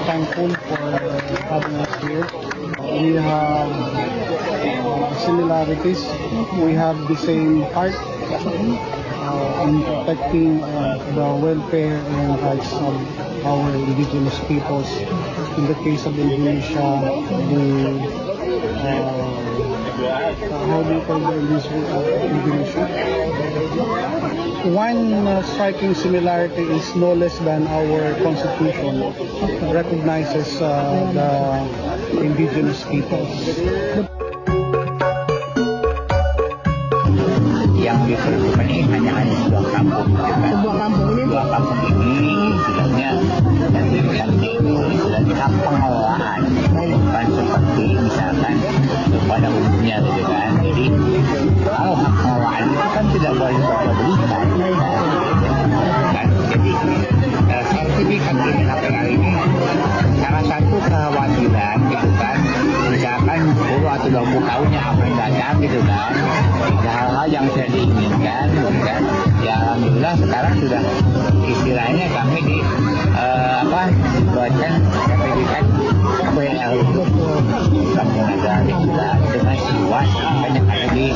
thankful for having us here. We have similarities. We have the same heart in protecting the welfare and rights of our indigenous peoples. In the case of Indonesia, how do you call the Indonesia? One striking similarity is no less than our constitution recognizes the indigenous peoples. Yang diperlukan ini hanya sebuah kampung. Sebuah kampung ini istilahnya dan diriannya itu istilahnya hak pengelolaan, bukan seperti misalkan pada umumnya gitu kan. Jadi kalau hak pengelolaan itu kan tidak boleh diperbolehkan kan. Jadi sertifikat ini HPA ini salah satu kekhawatiran gitu kan, misalkan 10 atau 20 tahunnya apa yang datang gitu kan, hal-hal yang saya diinginkan gitu kan. Ya alhamdulillah sekarang sudah istilahnya kami buatkan sertifikat WL itu kampung agar dengan luas yang ada di